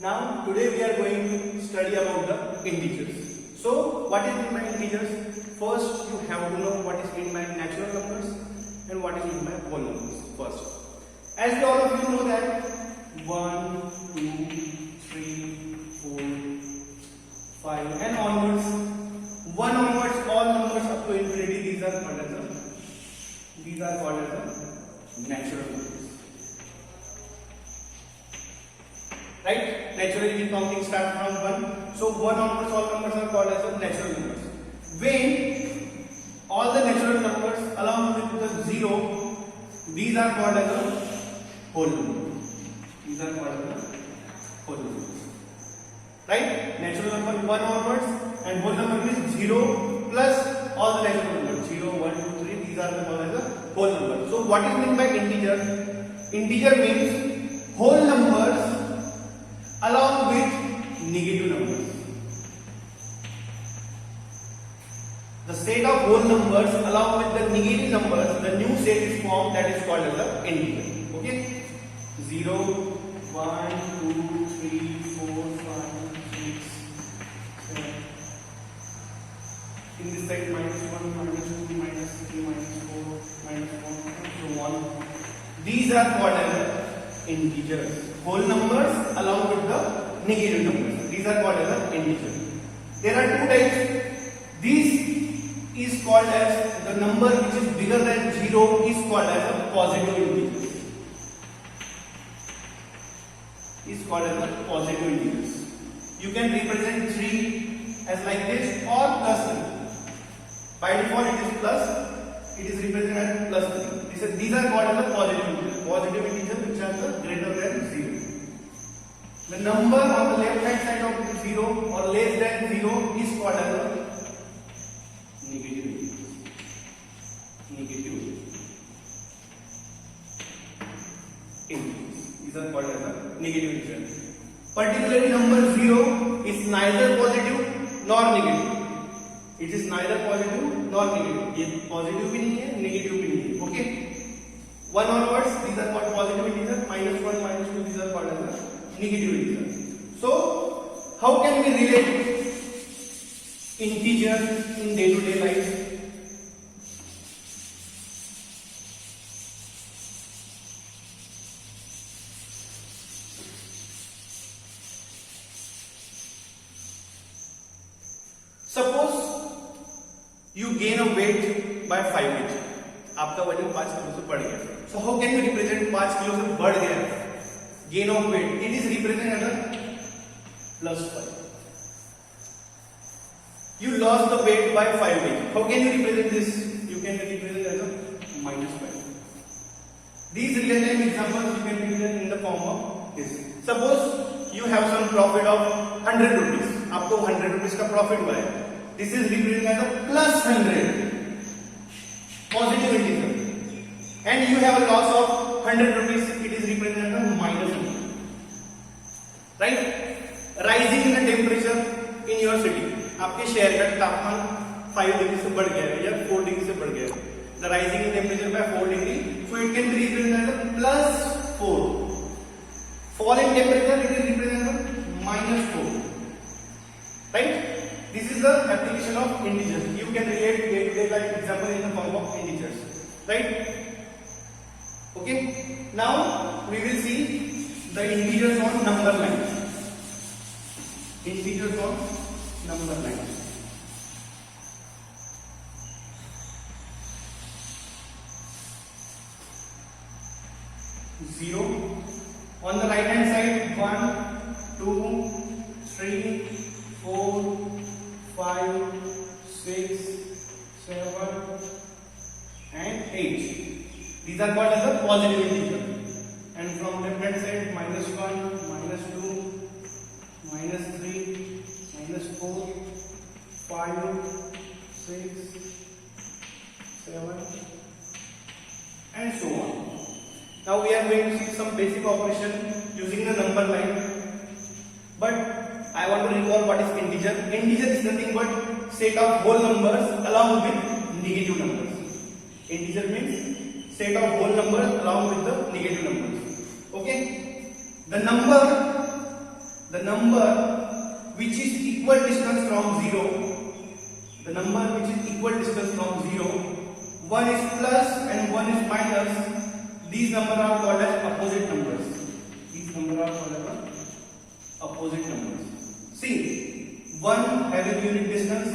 Now today we are going to study about the integers. So what is meant by integers? First you have to know what is meant by natural numbers and what is meant by whole numbers first. As all of you know that 1, 2, 3, 4, 5 and onwards, 1 onwards, all numbers up to infinity, these are called as the natural numbers. Right? Naturally the counting starts from 1. So 1 onwards all numbers are called as the natural numbers. When all the natural numbers along with the 0, these are called as a whole number. These are called as a whole number. Right? Natural number 1 onwards and whole number means 0 plus all the natural numbers. 0, 1, 2, 3, these are called as a whole number. So what is meant by integer? Integer means whole numbers along with negative numbers. The set of whole numbers along with the negative numbers, the new set is formed, that is called as the integer. Okay? 0, 1, 2, 3, 4, 5, 6, 7. In this side -1, -2, -3, -4, -1, so on. These are called as integers. Whole numbers along with the negative numbers. These are called as integer. There are two types. This is called as the number which is bigger than 0 is called as a positive integer. Is called as a positive integers. You can represent 3 as like this or plus 3. By default it is plus. It is represented as plus 3. These are called as a positive integer. Positive integer which are greater than 0. The number on the left hand side of 0 or less than 0 is called as a negative integer. Negative integers. These are called as a negative integer. Particularly number 0 is neither positive nor negative. It is neither positive nor negative. ये positive भी नहीं है, negative भी नहीं है. Okay? 1 onwards, these are called positive integers. -1, -2, these are called as negative integers. So, how can we relate integers in day-to-day life? Suppose you gain a weight by 5 kg. आपका वजन 5 kilo से बढ़ गया. So how can we represent 5 kilo से बढ़ गया? Gain of weight. It is represented as plus 5. You lost the weight by 5 kg. How can you represent this? You can represent as a -5. These real time examples you can represent in the form of this. Suppose you have some profit of 100 rupees. आपको 100 rupees का profit हुआ है. This is represented as a plus 100. Positive integer. And you have a loss of 100 rupees. It is represented as minus 100. Right? Rising in the temperature in your city. आपके शहर का तापमान 5 degree से बढ़ गया है या 4 डिग्री से बढ़ गया है. The rising in temperature by 4 degree. So it can be represented as plus 4. Fall in temperature, it is represented as minus 4. Right? This is the application of integers. You can relate day-to-day life example in the form of integers. Right? Okay. Now we will see the integers on number line. Integers on number line. Zero. On the right hand side, 1, 2, 3, 4, 5, 6, 7, and 8. These are called as a positive integer. And from left hand side, -1, -2, -3, -4, 5, 6, 7, and so on. Now we are going to see some basic operation using the number line. But I want to recall what is integer. Integer is nothing but set of whole numbers along with negative numbers. Integer means set of whole numbers along with the negative numbers. Okay? The number the number which is equal distance from 0, the number which is equal distance from 0, one is plus and one is minus, these numbers are called as opposite numbers. These numbers are called as opposite numbers. See, 1 having unit distance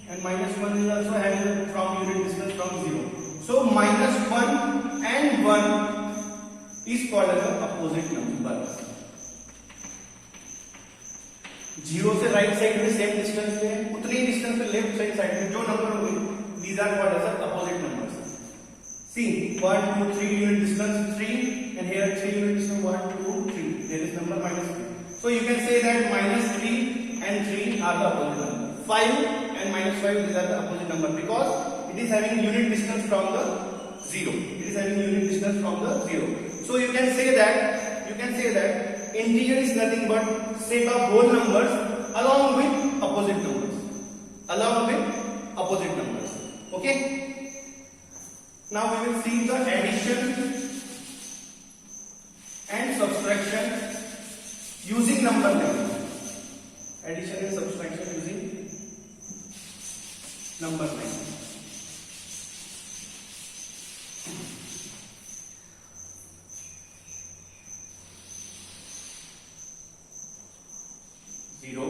and minus 1 is also having from unit distance from 0. So minus 1 and 1 is called as an opposite numbers. 0 से right side में same distance पे उतनी ही distance पे left side में जो number होंगे these are called as opposite numbers. See, 1 2 3 unit distance 3 and here 3 unit distance 1 2 3. There is number minus 3. So you can say that minus 3 and 3 are the opposite number. 5 and minus 5 these are the opposite number because it is having unit distance from the 0. It is having unit distance from the 0. So you can say that integer is nothing but set of whole numbers along with opposite numbers. Along with opposite numbers. Okay? Now we will see the addition and subtraction using number line. Addition and subtraction using number line.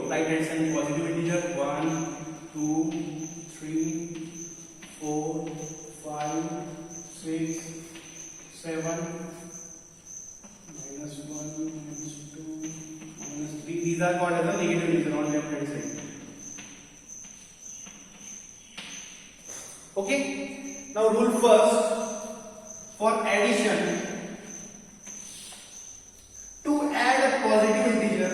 Right hand side positive integer 1 2 3 4 5 6 7 minus 1 minus 2 minus 3. These are called as a negative integer on left hand side. Okay. Now rule first for addition. To add a positive integer,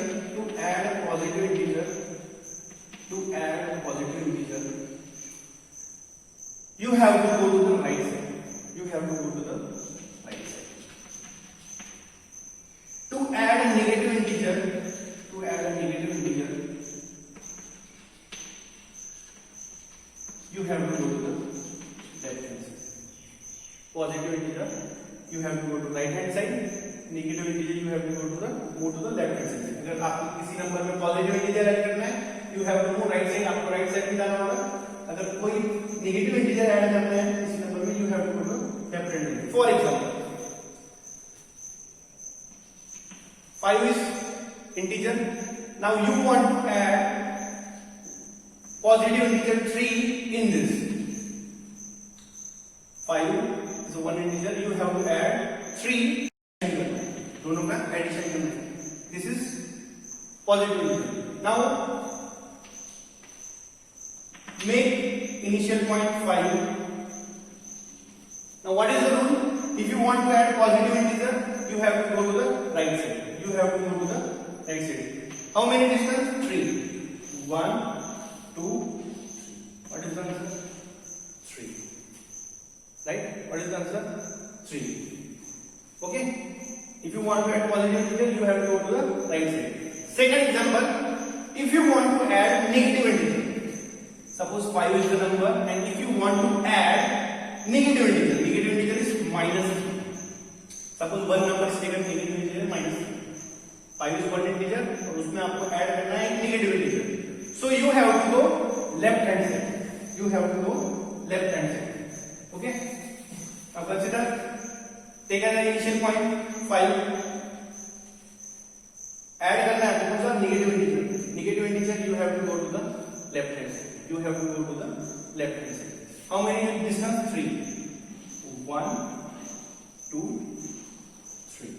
you have to go to the right side. To add a negative integer, you have to go to the left hand side. Positive integer, you have to go to right hand side. Negative integer, you have to go to the left hand side. अगर आपको किसी number में positive integer add करना है, you have to move right side. आपको right side में जाना होगा. अगर कोई नेगेटिव इंटीजर ऐड करना है इस नंबर में, you have to go to left hand side. For example, 5 is integer. Now you want to add positive integer 3 in this. 5 is one integer. You have to add 3. दोनों का addition करना है. This is positive integer. Now make initial point 5. Now what is the rule? If you want to add positive integer, you have to go to the right side. How many distance? 3. 1 2 what is the answer? 3. Right? What is the answer? 3. Okay? If you want to add positive integer, you have to go to the right side. Second example, if you want to add negative integer, suppose 5 is the number, and if you want to add negative integer is minus 3. Suppose one number is taken, negative integer minus 3. 5 is one integer, और उसमें आपको add करना है negative integer. So you have to go left hand side. Okay? Now consider. Take an initial point 5. Add करना है तो कौन negative integer. You have to go to the left hand side. How many distance? 3. 1 2 3.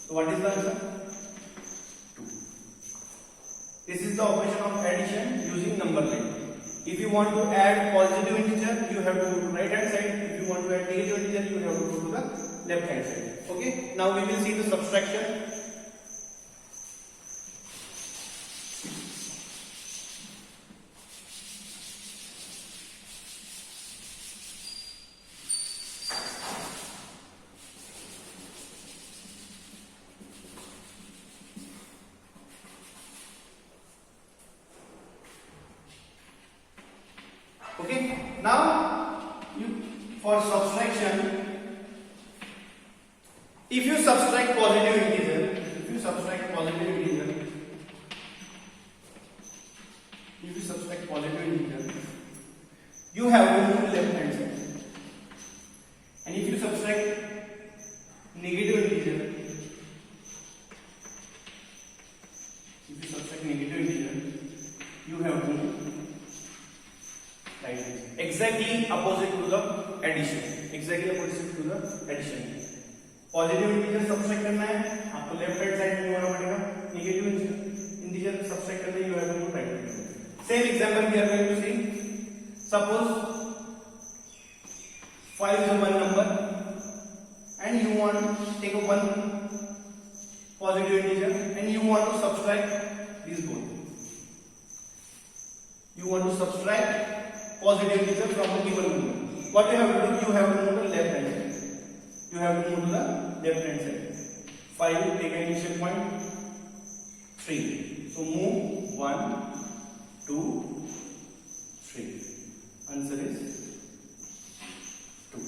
So what is the answer? 2. This is the operation of addition using number line. If you want to add positive integer, you have to go to right hand side. If you want to add negative integer, you have to go to the left hand side. Okay? Now we will see the subtraction. Okay? Now for subtraction, if you subtract positive integer, left hand side. And if you subtract negative integer, you have to right hand side. Exactly opposite to the addition. Exactly opposite to the addition. Positive integer subtract करना है आपको left hand side में होना पड़ेगा, negative integer subtract करना है you have to right hand side. Same example we are going to see. Suppose 5 is a one number and you want to take a one positive integer and you want to subtract these both. You want to subtract positive integer from the given number. What you have to do? You have to move to the left hand side. You have to move to the left hand side. 5, take an initial point 3. So move 1, 2, 3. Answer is 2.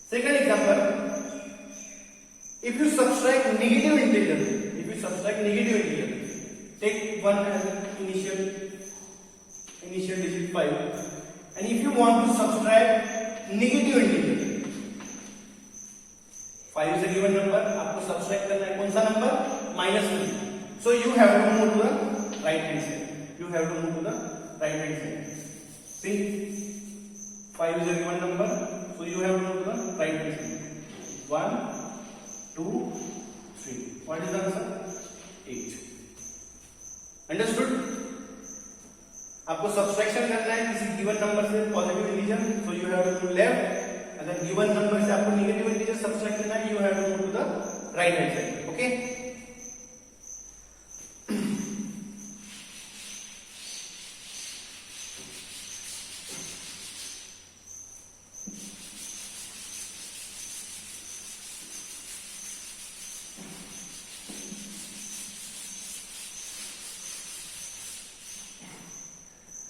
Second example. If you subtract negative integer, take 1 as an initial digit 5, and if you want to subtract negative integer, 5 is a given number, आपको subtract करना है कौन सा number? -3. So you have to move to the right hand side. See, 5 is a given number, so you have to move to the right hand side. 1, 2, 3. What is the answer? 8. Understood? आपको subtraction करना है किसी given number से positive integer, so you have to left. अगर given number से आपको negative integer subtract करना है, you have to move to the right hand side. Okay.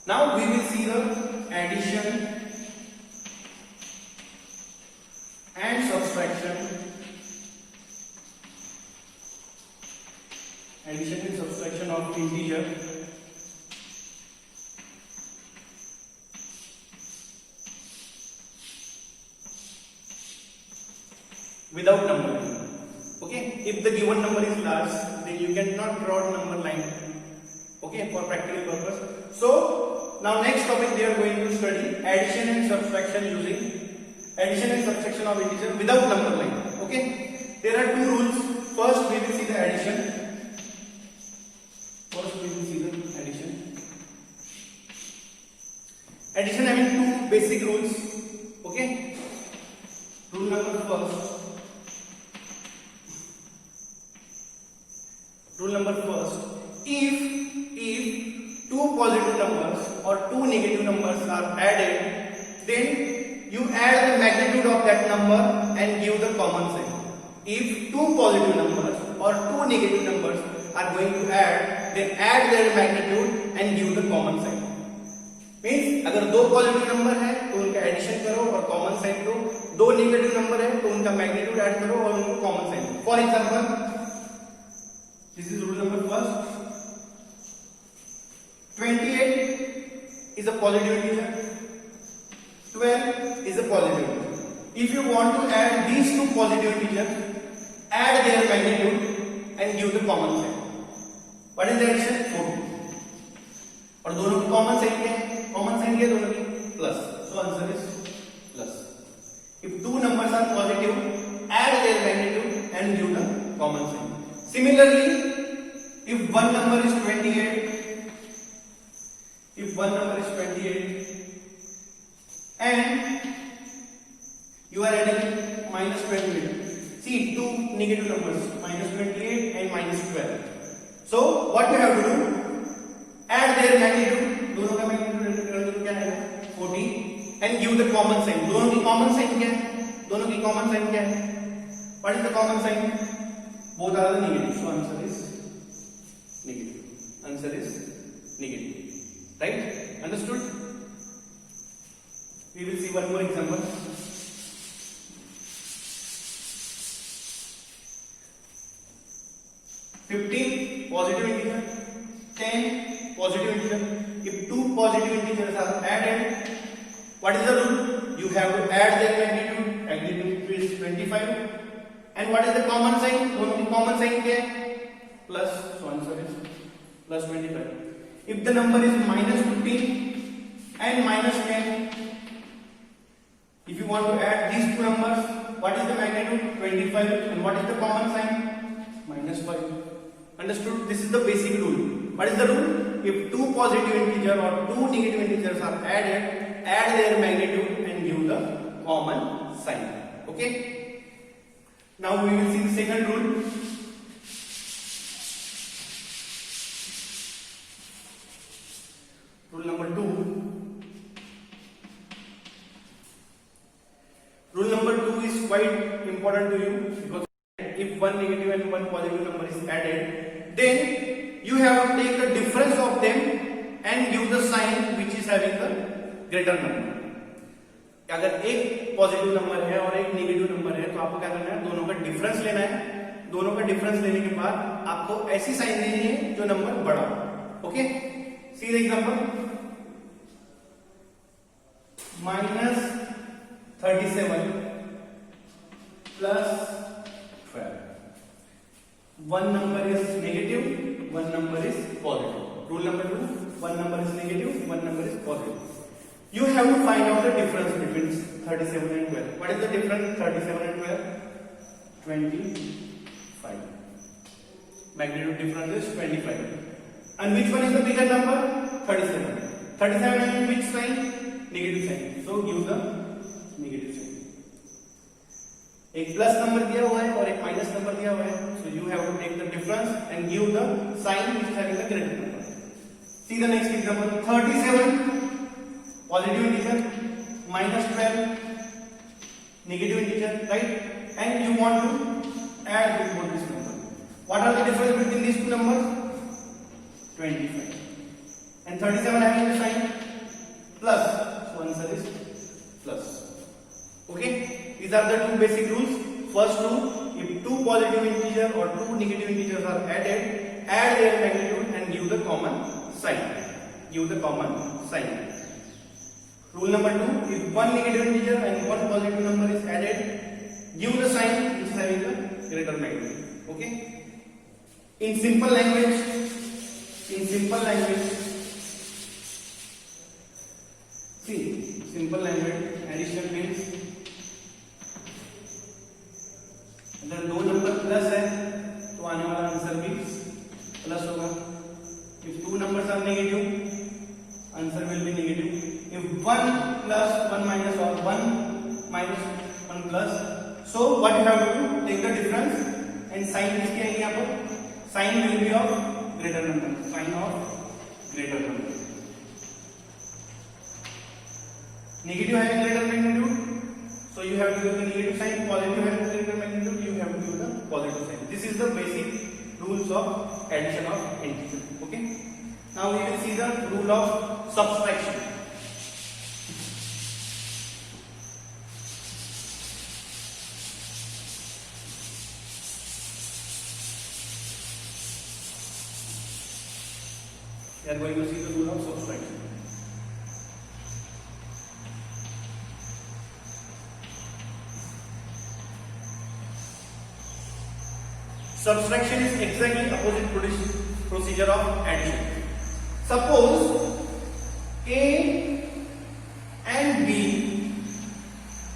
Now we will see the addition and subtraction. Addition and subtraction of integer without number line. Okay, if the given number is large, then you cannot draw number line. Okay, for practical purpose. So now next topic we are going to study addition and subtraction of integer without number line. Okay, there are two rules. First we will see the addition. Addition having two basic rules. Okay, rule number first. If two positive numbers or two negative numbers are added, then you add the magnitude of that number and give the common sign. If two positive numbers or two negative numbers are going to add, then add their magnitude and give the common sign. Means अगर दो positive number है तो उनका addition करो और common sign दो, दो negative number है तो उनका मैग्नीट्यूड ऐड करो और उनको कॉमन साइन दो. For example, this is rule number first. 28 is a positive integer, 12 is a positive integer. If you want to add these two positive integers, add their magnitude and give the common sign. What is the addition? 14. और दोनों की common sign क्या है? Common sign क्या है दोनों की? Plus. So answer is plus. If two numbers are positive, add their magnitude and give the common sign. Similarly, if one number is 28 and you are adding -28, see two negative numbers -28 and -12. So what you have to do? Add their magnitude, दोनों का magnitude क्या है? 14 and give the common sign. दोनों की common sign क्या है? What is the common sign? Both are the negative. So answer is negative. Right? Understood? We will see one more example. 15 positive integer, 10 positive integer. If two positive integers are added, What is the rule? You have to add their magnitude. Magnitude is 25. And what is the common sign? दोनों की common sign क्या है? Plus. So answer is plus 25. If the number is minus 15 and minus 10, if you want to add these two numbers, what is the magnitude? 25. And what is the common sign? Minus 5. Understood? This is the basic rule. What is the rule? If two positive integer or two negative integers are added, add their magnitude and give the common sign. Okay? Now we will see the second rule. Rule number 2. Rule number 2 is quite important to you because if one negative and one positive number is added, then you have to take the difference of them and give the sign which is having the greater number. अगर एक positive number है और एक negative number है तो आपको क्या करना है? दोनों का डिफरेंस लेना है. दोनों का डिफरेंस लेने के बाद आपको ऐसी साइन देनी है जो नंबर बड़ा हो. Okay, see the example. -37 plus 12. One number is negative, one number is positive. Rule number 2, one number is negative, one number is positive. You have to find out the difference between 37 and 12. What is the difference? 37 and 12? 25. Magnitude difference is 25. And which one is the bigger number? 37. 37 and which sign? Negative sign. So give the negative sign. एक plus number दिया हुआ है और एक minus number दिया हुआ है. So you have to take the difference and give the sign which is having the greater number. See the next example. 37 positive integer, -12 negative integer, right? And you want to add both this number. What are the difference between these two numbers? 25. And 37 having the sign plus. So answer is plus. Okay? These are the two basic rules. First rule: if two positive integer or two negative integers are added, add their magnitude and give the common sign. Give the common sign. Rule number 2: if one negative integer and one positive number is added, give the sign which is having the greater magnitude. Okay? In simple language, see, simple language, addition means अगर दो number plus है तो आने वाला answer भी plus होगा. If two numbers are negative, answer will be negative. If 1 plus 1 minus or 1 minus 1 plus, so what you have to do? Take the difference and sign किसकी आएगी यहाँ पर? Sign will be of greater number. Sign of greater number. Negative having greater magnitude, so you have to give the negative sign. Positive having greater magnitude, you have to give the positive sign. This is the basic rules of addition of integers. Okay. Now we will see the rule of subtraction. We are going to see the rule of subtraction. Subtraction is exactly opposite procedure of addition. Suppose A and B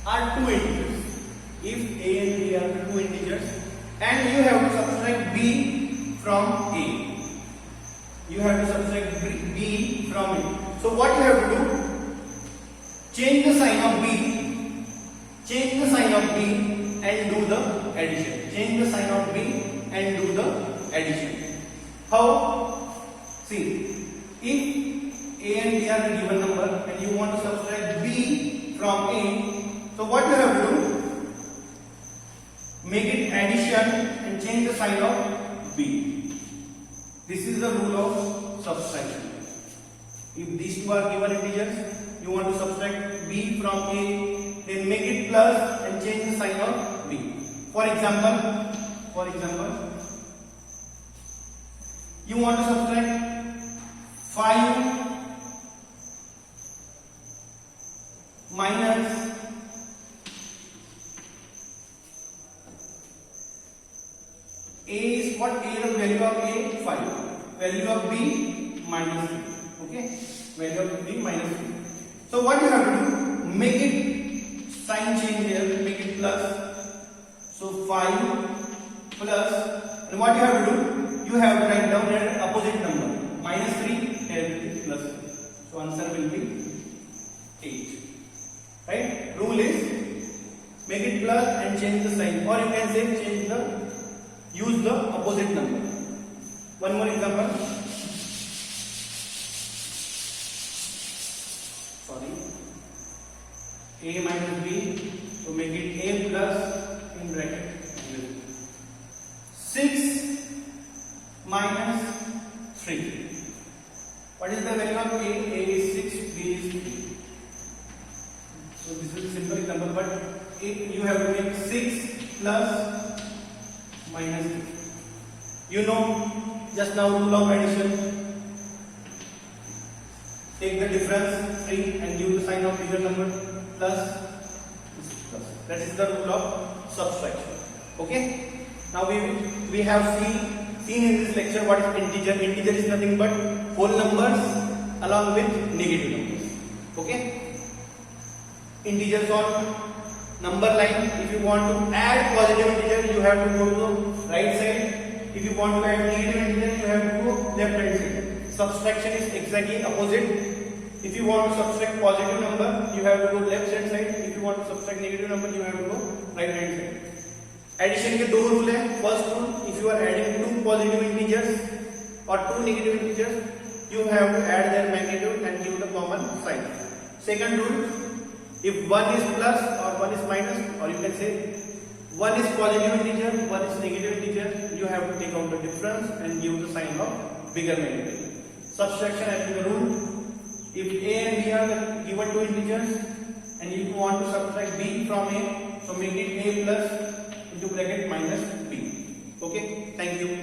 are two integers. If A and B are two integers and you have to subtract B from A. You have to subtract B from A. So what you have to do? Change the sign of B. Change the sign of B and do the addition. Change the sign of B and do the addition. How? See, if A and B are the given number and you want to subtract B from A, so what you have to do? Make it addition and change the sign of B. This is the rule of subtraction. If these two are given integers, you want to subtract B from A, then make it plus and change the sign of B. For example, you want to subtract 5 minus A is what? A is the value of A 5, value of B minus 3. Okay, value of B minus 3. So what you have to do? Make it sign change here, make it plus. So 5 plus, and what you have to do? You have to write down an opposite number. Minus 3 here will be plus 3. So answer will be 8. Right? Rule is make it plus and change the sign, or you can say use the opposite number. One more example. Sorry. A minus B. So make it A plus in bracket 6 minus 3. What is the value of A? A is 6, B is 3. So this is a simple example, but you have to make 6 plus minus 3. You know, just now rule of addition. Take the difference 3 and give the sign of bigger number plus. That is the rule of subtraction. Okay. Now we have seen in this lecture what is integer. Integer is nothing but whole numbers along with negative numbers. Okay. Integers on number line. If you want to add positive integer, you have to go to the right side. If you want to add negative integer, you have to go left hand side. Subtraction is exactly opposite. If you want to subtract positive number, you have to go left hand side. If you want to subtract negative number, you have to go right hand side. Addition के दो rule है. First rule, if you are adding two positive integers or two negative integers, you have to add their magnitude and give the common sign. Second rule, if one is plus or one is minus, or you can say one is positive integer, one is negative integer, you have to take out the difference and give the sign of bigger magnitude. Subtraction as the rule, if A and B are given two integers and you want to subtract B from A, so make it A plus into bracket minus B. Okay, thank you.